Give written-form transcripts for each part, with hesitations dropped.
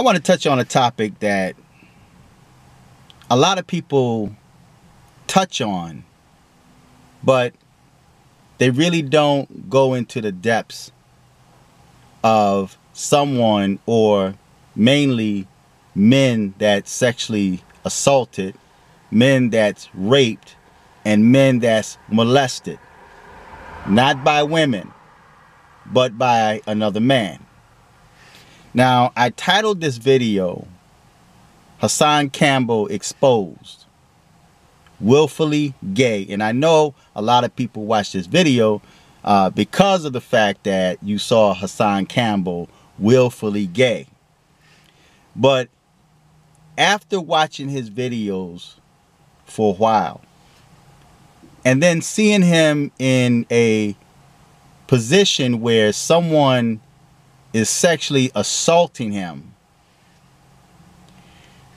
I want to touch on a topic that a lot of people touch on, but they really don't go into the depths of someone, or mainly men that's sexually assaulted, men that's raped, and men that's molested. Not by women, but by another man. Now, I titled this video, Hassan Campbell Exposed, Willfully Gay. And I know a lot of people watch this video because of the fact that you saw Hassan Campbell willfully gay. But after watching his videos for a while, and then seeing him in a position where someone is sexually assaulting him,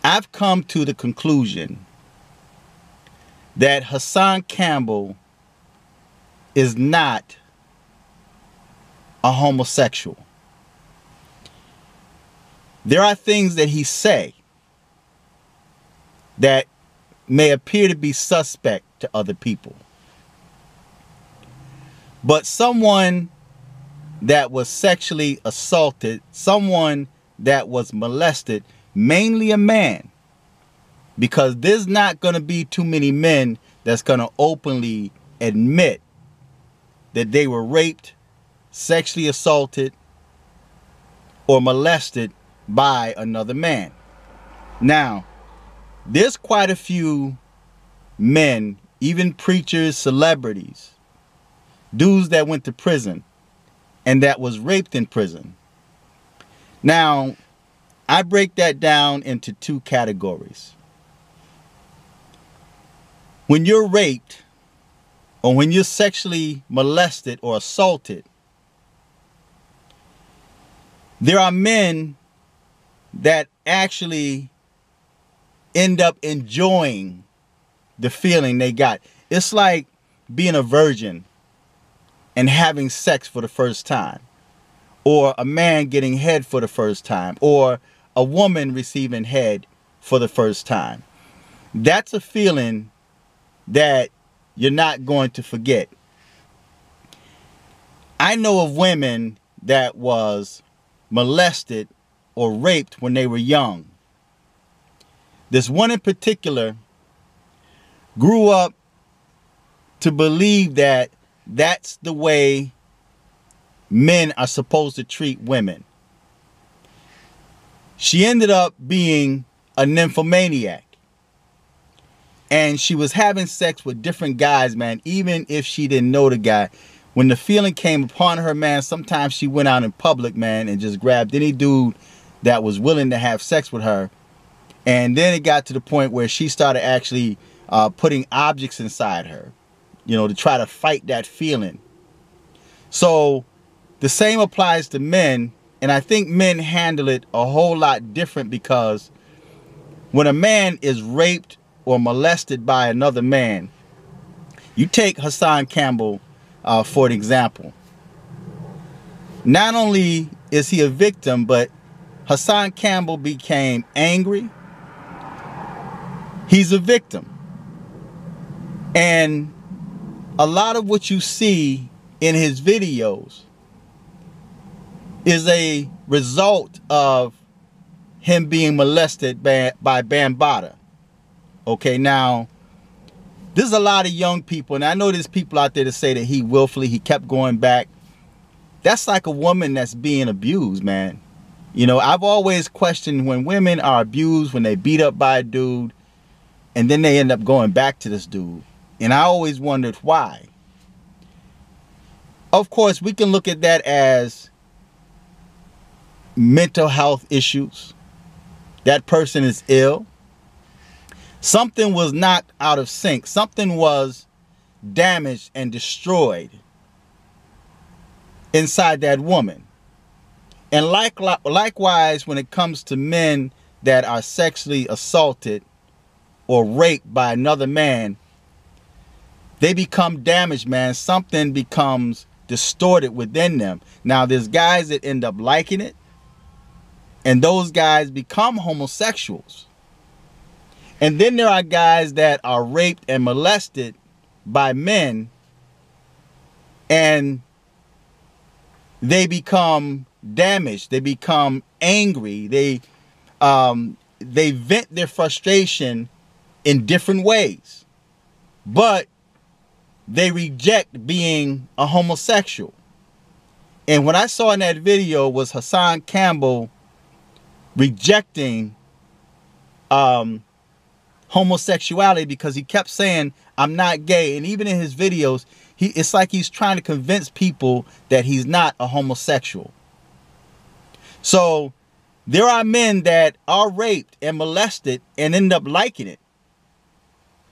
I've come to the conclusion that Hassan Campbell is not a homosexual. There are things that he say that may appear to be suspect to other people. But someone that was sexually assaulted, someone that was molested, mainly a man, because there's not going to be too many men that's going to openly admit that they were raped, sexually assaulted, or molested by another man. Now, there's quite a few men, even preachers, celebrities, dudes that went to prison and that was raped in prison. Now, I break that down into two categories. When you're raped, or when you're sexually molested or assaulted, there are men that actually end up enjoying the feeling they got. It's like being a virgin and having sex for the first time, or a man getting head for the first time, or a woman receiving head for the first time. That's a feeling that you're not going to forget. I know of women that was molested or raped when they were young. This one in particular grew up to believe that that's the way men are supposed to treat women. She ended up being a nymphomaniac. And she was having sex with different guys, man, even if she didn't know the guy. When the feeling came upon her, man, sometimes she went out in public, man, and just grabbed any dude that was willing to have sex with her. And then it got to the point where she started actually putting objects inside her, you know, to try to fight that feeling. So the same applies to men. And I think men handle it a whole lot different, because when a man is raped or molested by another man, you take Hassan Campbell for an example. Not only is he a victim, but Hassan Campbell became angry. He's a victim. And a lot of what you see in his videos is a result of him being molested by Bambaataa. Okay, now, there's a lot of young people, and I know there's people out there that say that he kept going back. That's like a woman that's being abused, man. You know, I've always questioned when women are abused, when they beat up by a dude, and then they end up going back to this dude. And I always wondered why. Of course, we can look at that as mental health issues. That person is ill. Something was knocked out of sync. Something was damaged and destroyed inside that woman. And likewise, when it comes to men that are sexually assaulted or raped by another man, they become damaged, man. Something becomes distorted within them. Now, there's guys that end up liking it, And those guys become homosexuals. And then there are guys that are raped and molested by men, and they become damaged. They become angry. They vent their frustration in different ways, but they reject being a homosexual. And what I saw in that video was Hassan Campbell rejecting homosexuality, because he kept saying, I'm not gay. And even in his videos, it's like he's trying to convince people that he's not a homosexual. So there are men that are raped and molested and end up liking it.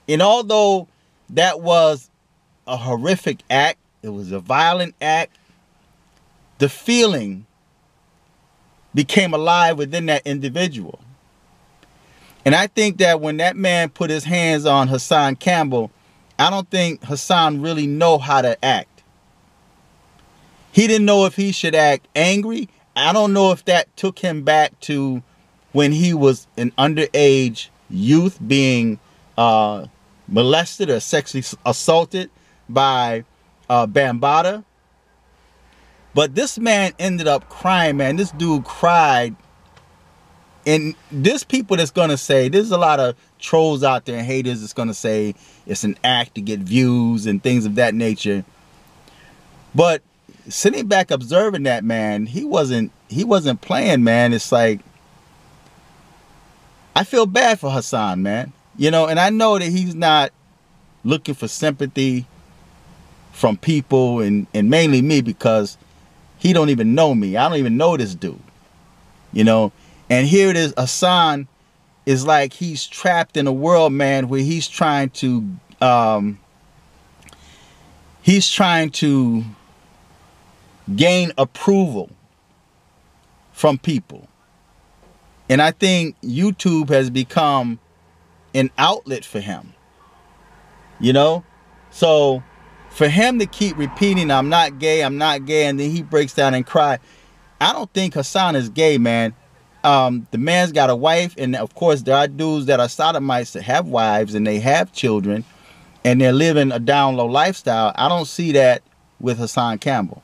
And although that was a horrific act, it was a violent act, the feeling became alive within that individual. And I think that when that man put his hands on Hassan Campbell, I don't think Hassan really know how to act. He didn't know if he should act angry. I don't know if that took him back to when he was an underage youth being molested or sexually assaulted by Bambaataa. But this man ended up crying, man. This dude cried. And there's people that's going to say, there's a lot of trolls out there and haters that's going to say it's an act to get views and things of that nature. But sitting back observing that, man, he wasn't playing, man. It's like, I feel bad for Hassan, man. You know, and I know that he's not looking for sympathy from people, and mainly me, because he don't even know me. I don't even know this dude, you know. And here it is, Hassan is like he's trapped in a world, man, where he's trying to gain approval from people. And I think YouTube has become an outlet for him, you know. So for him to keep repeating, I'm not gay, and then he breaks down and cries, I don't think Hassan is gay, man. The man's got a wife, and of course there are dudes that are sodomites that have wives and they have children and they're living a down low lifestyle. I don't see that with Hassan Campbell.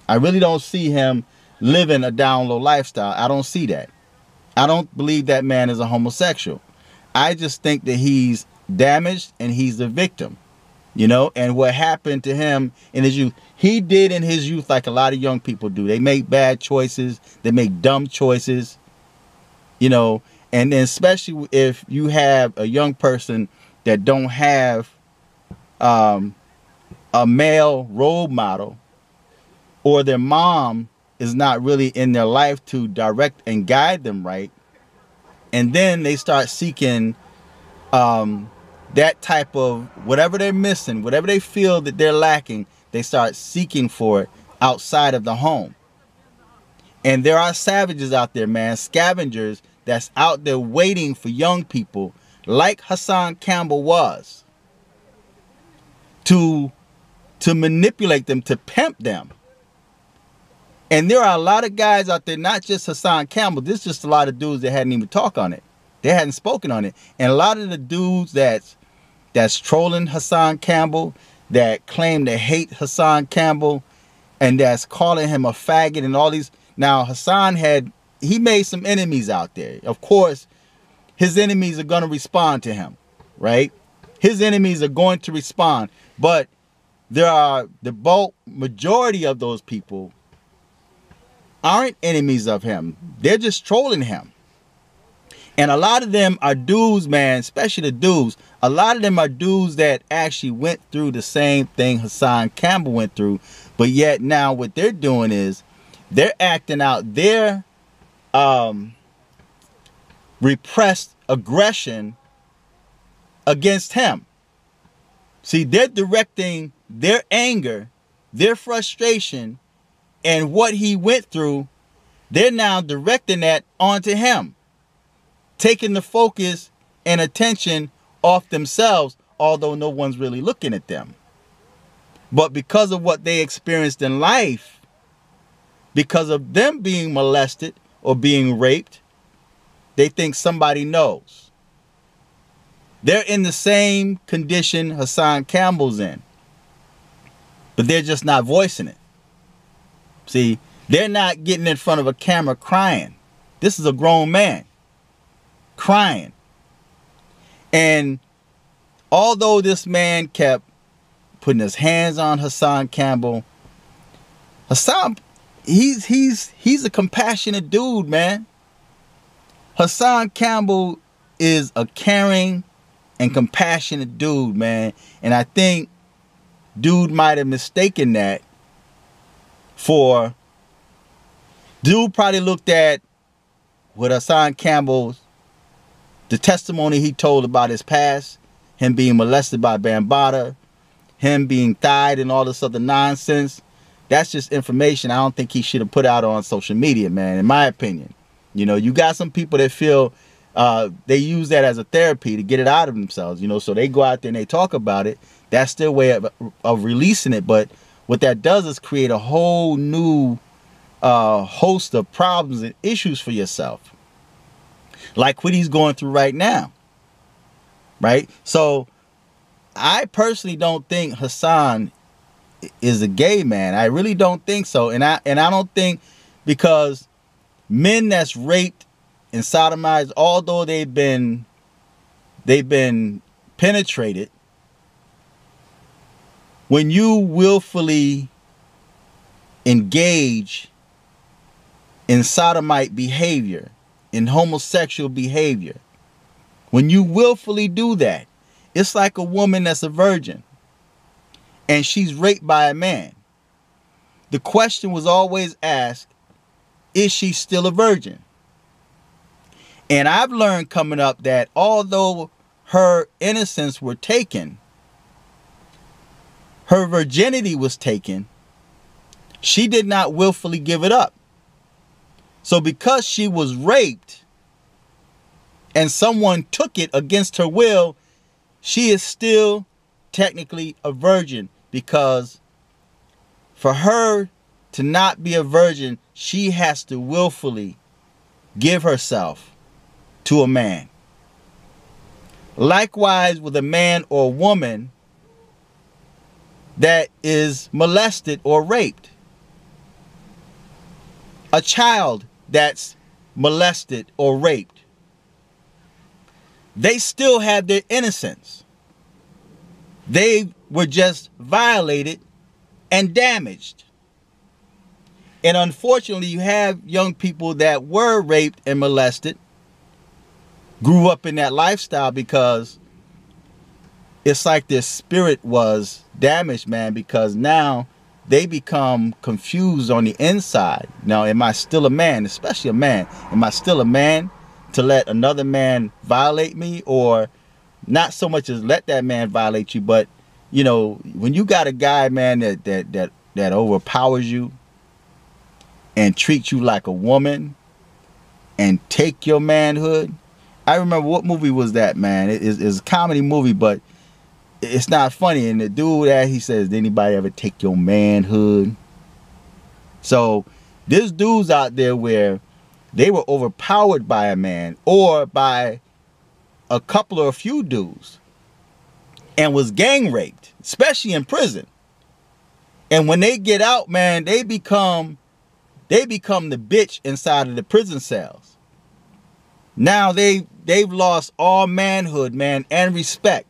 I really don't see him living a down low lifestyle. I don't see that. I don't believe that man is a homosexual. I just think that he's damaged and he's the victim, you know. And what happened to him in his youth, he did in his youth like a lot of young people do. They make bad choices. They make dumb choices. You know, and then especially if you have a young person that don't have a male role model, or their mom is not really in their life to direct and guide them right, and then they start seeking that type of whatever they're missing, whatever they feel that they're lacking, they start seeking for it outside of the home. And there are savages out there, man, scavengers that's out there waiting for young people like Hassan Campbell was to manipulate them, to pimp them. And there are a lot of guys out there, not just Hassan Campbell. There's just a lot of dudes that hadn't even talked on it. They hadn't spoken on it. And a lot of the dudes that's trolling Hassan Campbell, that claim to hate Hassan Campbell, and that's calling him a faggot and all these. Now, Hassan he made some enemies out there. Of course, his enemies are going to respond to him, right? His enemies are going to respond. But there are the bulk majority of those people aren't enemies of him. They're just trolling him. And a lot of them are dudes, man, especially the dudes. A lot of them are dudes that actually went through the same thing Hassan Campbell went through. But yet now what they're doing is they're acting out their repressed aggression against him. See, they're directing their anger, their frustration, and what he went through. They're now directing that onto him, taking the focus and attention off themselves, although no one's really looking at them. But because of what they experienced in life, because of them being molested or being raped, they think somebody knows. They're in the same condition Hassan Campbell's in, but they're just not voicing it. See, they're not getting in front of a camera crying. This is a grown man crying. And although this man kept putting his hands on Hassan Campbell, Hassan, he's a compassionate dude, man. Hassan Campbell is a caring and compassionate dude, man. And I think dude might have mistaken that for... Dude probably looked at what Hassan Campbell's, the testimony he told about his past, him being molested by Bambaataa, him being thied and all this other nonsense. That's just information I don't think he should have put out on social media, man, in my opinion. You know, you got some people that feel they use that as a therapy to get it out of themselves, you know, so they go out there and they talk about it. That's their way of releasing it. But what that does is create a whole new host of problems and issues for yourself, like what he's going through right now, right? So I personally don't think Hassan is a gay man. I really don't think so. And I don't think, because men that's raped and sodomized, although they've been penetrated, when you willfully engage in sodomite behavior, in homosexual behavior, when you willfully do that, it's like a woman that's a virgin and she's raped by a man. The question was always asked, is she still a virgin? And I've learned coming up that although her innocence were taken, her virginity was taken, she did not willfully give it up. So because she was raped and someone took it against her will, she is still technically a virgin, because for her to not be a virgin, she has to willfully give herself to a man. Likewise with a man or woman that is molested or raped. A child that's molested or raped, they still have their innocence. They were just violated and damaged. And unfortunately, you have young people that were raped and molested, grew up in that lifestyle, because it's like their spirit was damaged, man, because now they become confused on the inside. Now, am I still a man? Especially a man. Am I still a man to let another man violate me? Or not so much as let that man violate you, but, you know, when you got a guy, man, that overpowers you and treats you like a woman and take your manhood. I remember, what movie was that, man? It's a comedy movie, but it's not funny. And the dude that he says, did anybody ever take your manhood? So there's dudes out there where they were overpowered by a man or by a couple or a few dudes and was gang raped, especially in prison. And when they get out, man, they become the bitch inside of the prison cells. Now they've lost all manhood, man, and respect.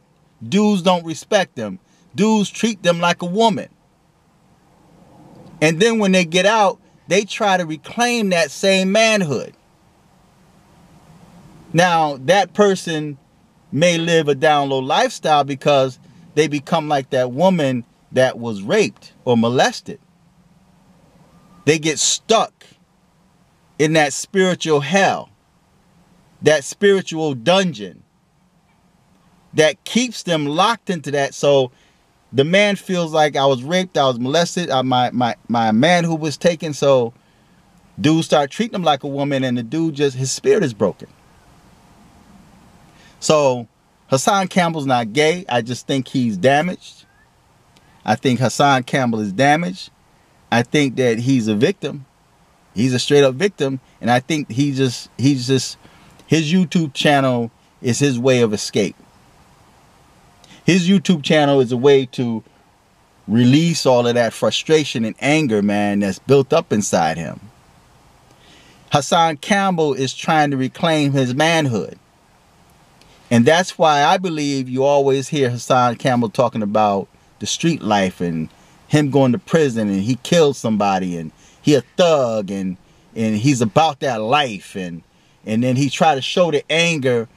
Dudes don't respect them. Dudes treat them like a woman. And then when they get out, they try to reclaim that same manhood. Now, that person may live a down low lifestyle because they become like that woman that was raped or molested. They get stuck in that spiritual hell, that spiritual dungeon that keeps them locked into that. So the man feels like, I was raped, I was molested, my manhood was taken. So dudes start treating him like a woman, and the dude just, his spirit is broken. So Hassan Campbell's not gay. I just think he's damaged. I think Hassan Campbell is damaged. I think that he's a victim. He's a straight up victim, and I think he's just his YouTube channel is his way of escape. His YouTube channel is a way to release all of that frustration and anger, man, that's built up inside him. Hassan Campbell is trying to reclaim his manhood. And that's why I believe you always hear Hassan Campbell talking about the street life and him going to prison and he killed somebody and he a thug and he's about that life and then he tried to show the anger